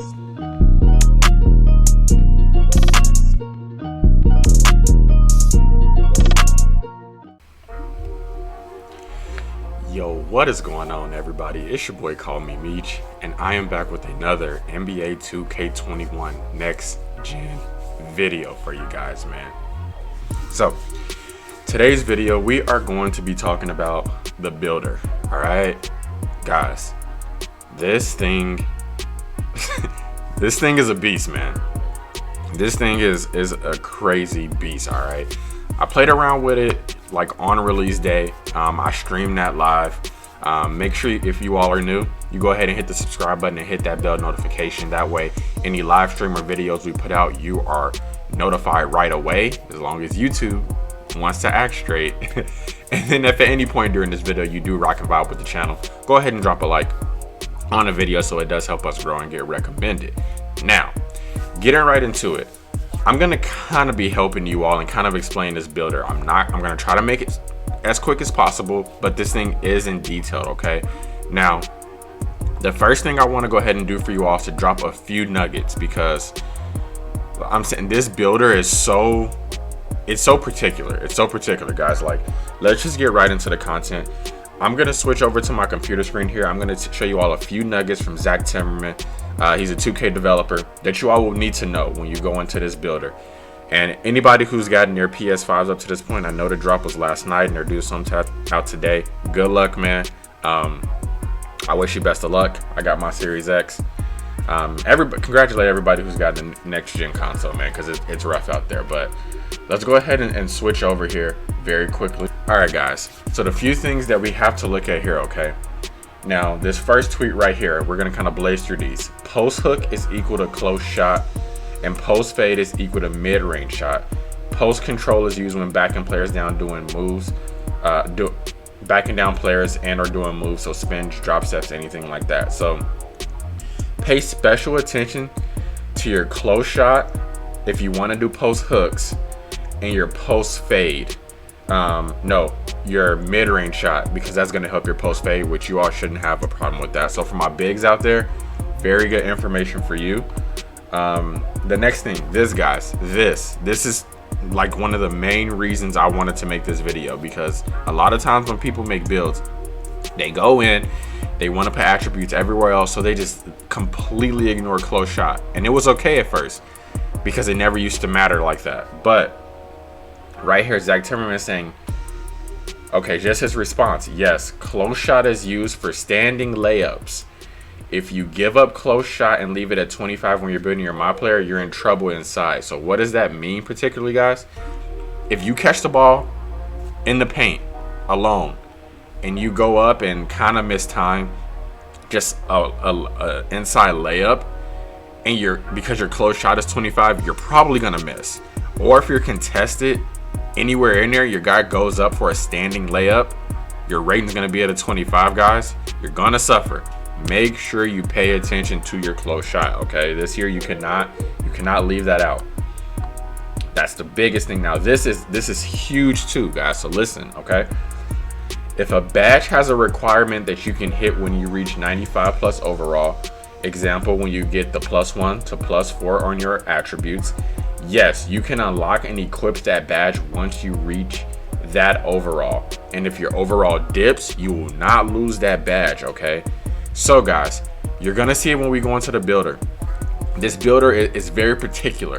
Yo, what is going on, everybody? It's your boy Call Me Meech, and I am back with another NBA 2K21 next gen video for you guys, man. So today's video, we are going to be talking about the builder. All right, guys, this thing this thing is a beast, man. This thing is a crazy beast. All right, I played around with it like on release day. I streamed that live. Make sure if you all are new, you go ahead and hit the subscribe button and hit that bell notification. That way any live stream or videos we put out, you are notified right away, as long as YouTube wants to act straight. And then if at any point during this video you do rock and vibe with the channel, go ahead and drop a like on the video, so it does help us grow and get recommended. Now, getting right into it, I'm gonna kind of be helping you all and kind of explain this builder. I'm gonna try to make it as quick as possible, but this thing is in detail, okay? Now, the first thing I want to go ahead and do for you all is to drop a few nuggets, because I'm saying this builder is so particular. It's so particular, guys. Like, let's just get right into the content. I'm gonna switch over to my computer screen here. I'm gonna show you all a few nuggets from Zach Timmerman. He's a 2K developer that you all will need to know when you go into this builder. And anybody who's gotten their PS5s up to this point, I know the drop was last night and they're due some out today. Good luck, man. I wish you best of luck. I got my Series X. Congratulate everybody who's got the next gen console, man, because it's rough out there. But let's go ahead and switch over here very quickly. All right, guys, so the few things that we have to look at here, okay? Now, this first tweet right here, we're gonna kind of blaze through these. Post hook is equal to close shot, and post fade is equal to mid-range shot. Post control is used when backing players down doing moves, backing down players and or doing moves, so spins, drop steps, anything like that. So pay special attention to your close shot if you want to do post hooks, and your post fade. No, your mid-range shot, because that's going to help your post fade, which you all shouldn't have a problem with that. So for my bigs out there, very good information for you. The next thing, this is like one of the main reasons I wanted to make this video, because a lot of times when people make builds, they go in, they want to put attributes everywhere else, so they just completely ignore close shot. And it was okay at first, because it never used to matter like that. But right here, Zach Timmerman is saying, okay, just his response, yes, close shot is used for standing layups. If you give up close shot and leave it at 25 when you're building your mod player, you're in trouble inside. So what does that mean particularly, guys? If you catch the ball in the paint alone and you go up and kind of miss time, just a inside layup, and because your close shot is 25, you're probably gonna miss. Or if you're contested anywhere in there, your guy goes up for a standing layup, your rating's gonna be at a 25, guys. You're gonna suffer. Make sure you pay attention to your close shot, okay? This here, you cannot leave that out. That's the biggest thing. Now this is huge too, guys, so listen, okay? If a badge has a requirement that you can hit when you reach 95 plus overall, example, when you get the +1 to +4 on your attributes, yes, you can unlock and equip that badge once you reach that overall. And if your overall dips, you will not lose that badge, okay? So guys, you're gonna see it when we go into the builder. This builder is very particular.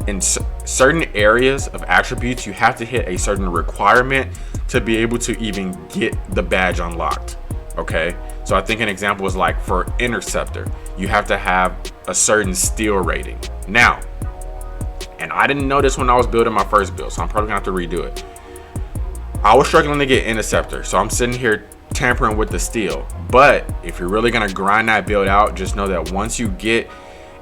In certain areas of attributes, you have to hit a certain requirement to be able to even get the badge unlocked, okay? So I think an example is like for interceptor, you have to have a certain steal rating. Now, and I didn't know this when I was building my first build, so I'm probably gonna have to redo it. I was struggling to get interceptor, so I'm sitting here tampering with the steal. But if you're really gonna grind that build out, just know that once you get,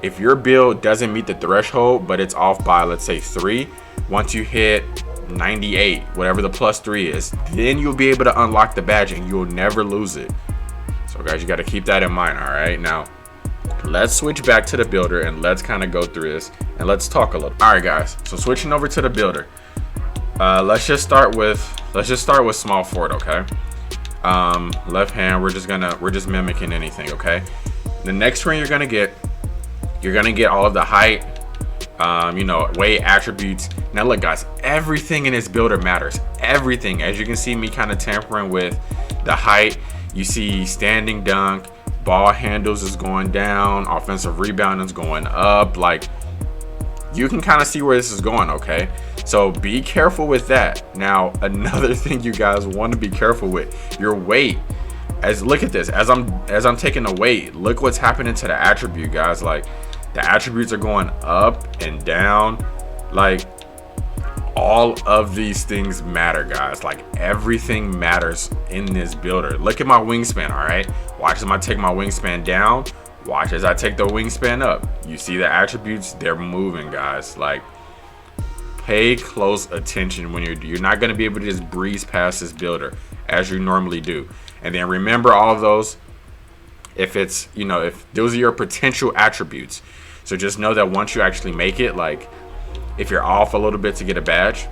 if your build doesn't meet the threshold but it's off by, let's say 3, once you hit 98, whatever the +3 is, then you'll be able to unlock the badge and you'll never lose it. So guys, you got to keep that in mind. All right, now let's switch back to the builder and let's kind of go through this and let's talk a little. All right guys, so switching over to the builder, let's just start with small forward, okay? Left hand, we're just mimicking anything, okay? The next screen you're gonna get You're gonna get all of the height, weight attributes. Now look guys, everything in this builder matters. Everything. As you can see me kind of tampering with the height. You see standing dunk, ball handles is going down, offensive rebounding is going up. Like, you can kind of see where this is going, okay? So be careful with that. Now, another thing you guys want to be careful with, your weight. Look at this, as I'm taking the weight, look what's happening to the attribute, guys. Like, the attributes are going up and down. Like, all of these things matter, guys. Like, everything matters in this builder. Look at my wingspan, all right? Watch as I take my wingspan down. Watch as I take the wingspan up. You see the attributes, they're moving, guys. Like, pay close attention when you're not going to be able to just breeze past this builder as you normally do. And then remember all of those, if it's, if those are your potential attributes. So just know that once you actually make it, like, if you're off a little bit to get a badge,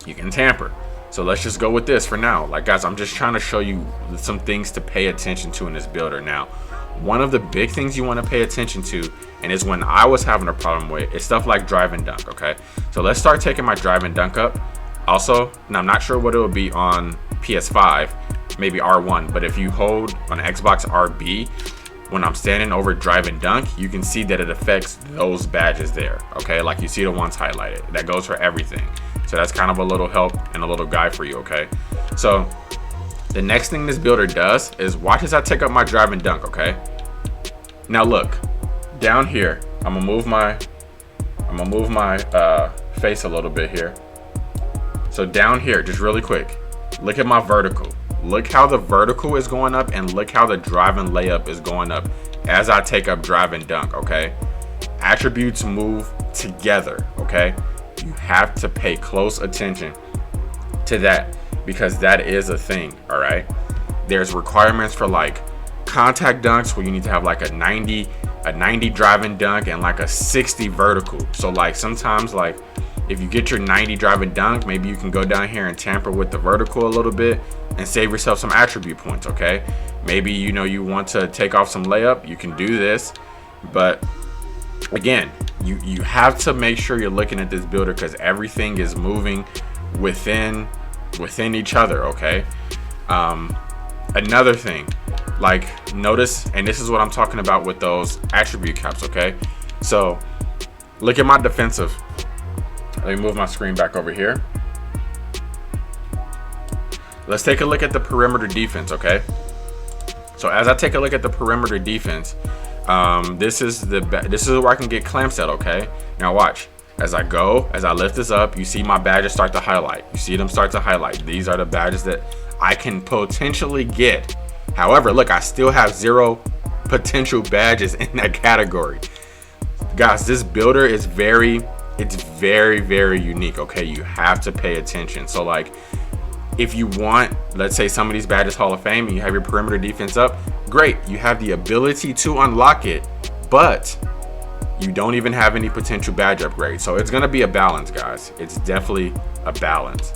you can tamper. So let's just go with this for now. Like, guys, I'm just trying to show you some things to pay attention to in this builder. Now, one of the big things you want to pay attention to, and is when I was having a problem with, is stuff like drive and dunk, okay? So let's start taking my drive and dunk up. Also, and I'm not sure what it will be on PS5, maybe R1, but if you hold on Xbox RB, when I'm standing over drive and dunk, you can see that it affects those badges there, okay? Like, you see the ones highlighted. That goes for everything. So that's kind of a little help and a little guide for you, okay? So the next thing this builder does is watch as I take up my drive and dunk, okay? Now look, down here, I'm gonna move my face a little bit here. So down here, just really quick, look at my vertical. Look how the vertical is going up, and look how the drive and layup is going up as I take up drive and dunk, okay? Attributes move together, okay? You have to pay close attention to that, because that is a thing, all right? There's requirements for like contact dunks where you need to have like a 90 drive and dunk and like a 60 vertical. So like sometimes, like, if you get your 90 drive and dunk, maybe you can go down here and tamper with the vertical a little bit and save yourself some attribute points, okay? Maybe, you want to take off some layup, you can do this. But again, you have to make sure you're looking at this builder, because everything is moving within each other, okay? Another thing, like, notice, and this is what I'm talking about with those attribute caps, okay? So look at my defensive. Let me move my screen back over here. Let's take a look at the perimeter defense, okay? So as I take a look at the perimeter defense, this is where I can get clamps at, okay? Now watch. As I lift this up, you see my badges start to highlight. You see them start to highlight. These are the badges that I can potentially get. However, look, I still have 0 potential badges in that category. Guys, this builder is very, very unique, okay? You have to pay attention. So like, if you want, let's say, some of these badges Hall of Fame and you have your perimeter defense up, great. You have the ability to unlock it, but you don't even have any potential badge upgrades. So it's gonna be a balance, guys. It's definitely a balance.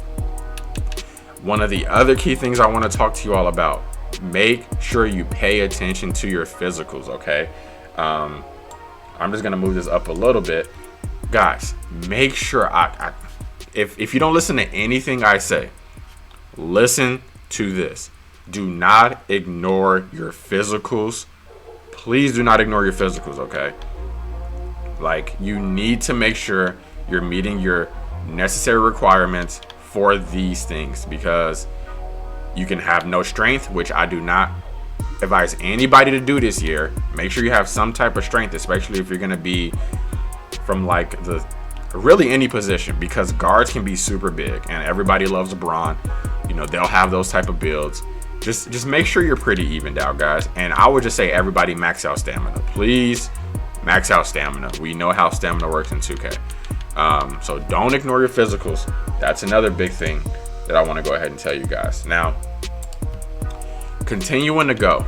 One of the other key things I want to talk to you all about, make sure you pay attention to your physicals, okay? I'm just gonna move this up a little bit. Guys, make sure if you don't listen to anything I say, listen to this. Do not ignore your physicals. Please do not ignore your physicals, okay? Like, you need to make sure you're meeting your necessary requirements for these things, because you can have no strength, which I do not advise anybody to do this year. Make sure you have some type of strength, especially if you're going to be from like really any position, because guards can be super big and everybody loves LeBron. They'll have those type of builds. Just make sure you're pretty evened out, guys. And I would just say everybody max out stamina. Please max out stamina. We know how stamina works in 2K. So don't ignore your physicals. That's another big thing that I want to go ahead and tell you guys. Now, continuing to go.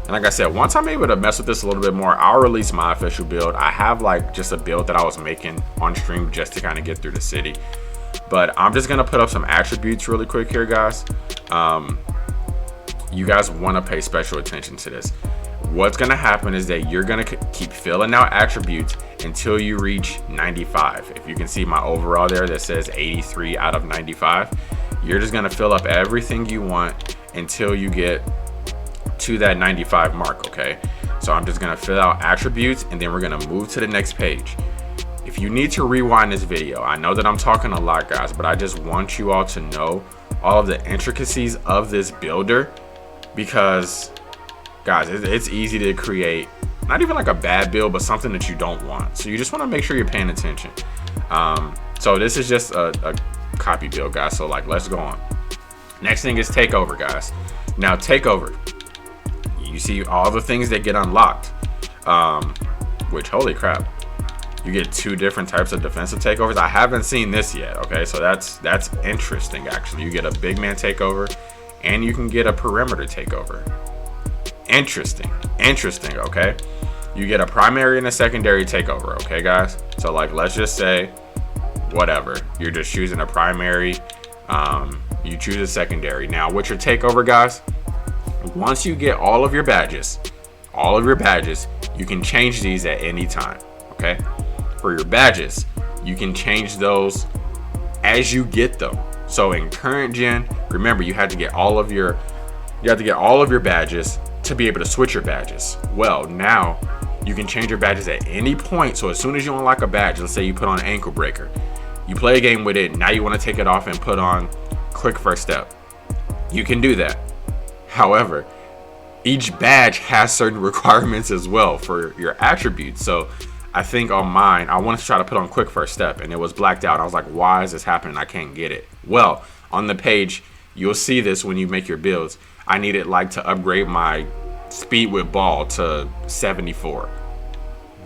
And like I said, once I'm able to mess with this a little bit more, I'll release my official build. I have like just a build that I was making on stream just to kind of get through the city. But I'm just going to put up some attributes really quick here, guys. You guys want to pay special attention to this. what's going to happen is that you're going to keep filling out attributes until you reach 95. If you can see my overall there that says 83 out of 95, you're just going to fill up everything you want until you get to that 95 mark. Okay, so I'm just going to fill out attributes, and then we're going to move to the next page. If you need to rewind this video, I know that I'm talking a lot, guys, but I just want you all to know all of the intricacies of this builder, because guys, it's easy to create not even like a bad build, but something that you don't want. So you just want to make sure you're paying attention. So this is just a copy build, guys. So like, let's go on. Next thing is takeover, guys. Now takeover, you see all the things that get unlocked, which, holy crap, you get 2 different types of defensive takeovers. I haven't seen this yet. Okay, so that's interesting. Actually, you get a big man takeover, and you can get a perimeter takeover. Interesting. Okay, you get a primary and a secondary takeover. Okay, guys, so like, let's just say whatever, you're just choosing a primary, you choose a secondary. Now with your takeover, guys, once you get all of your badges, you can change these at any time. Okay, for your badges, you can change those as you get them. So in current gen, remember, you had to get all of your badges to be able to switch your badges. Well, now you can change your badges at any point. So as soon as you unlock a badge, let's say you put on ankle breaker, you play a game with it, now you want to take it off and put on quick first step, you can do that. However, each badge has certain requirements as well for your attributes. So I think on mine, I wanted to try to put on quick first step, and it was blacked out. I was like, why is this happening? I can't get it. Well, on the page, you'll see this when you make your builds. I needed like to upgrade my speed with ball to 74.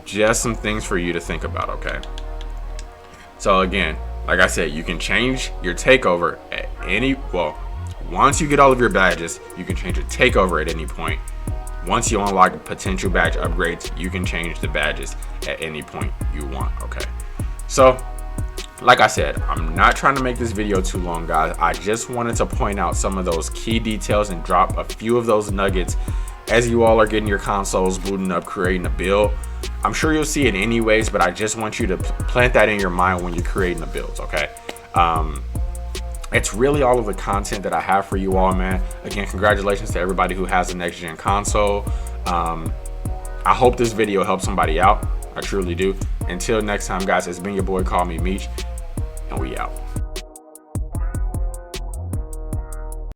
Just some things for you to think about. Okay, so again, like I said, you can change your takeover at any, well, once you get all of your badges, you can change your takeover at any point. Once you unlock potential badge upgrades, you can change the badges at any point you want. Okay, so like I said, I'm not trying to make this video too long, guys. I just wanted to point out some of those key details and drop a few of those nuggets as you all are getting your consoles booting up, creating a build. I'm sure you'll see it anyways, but I just want you to plant that in your mind when you're creating the builds. Okay, it's really all of the content that I have for you all, man. Again, congratulations to everybody who has a next gen console. I hope this video helps somebody out. I truly do. Until next time, guys, it's been your boy, Call Me Meech, and we out.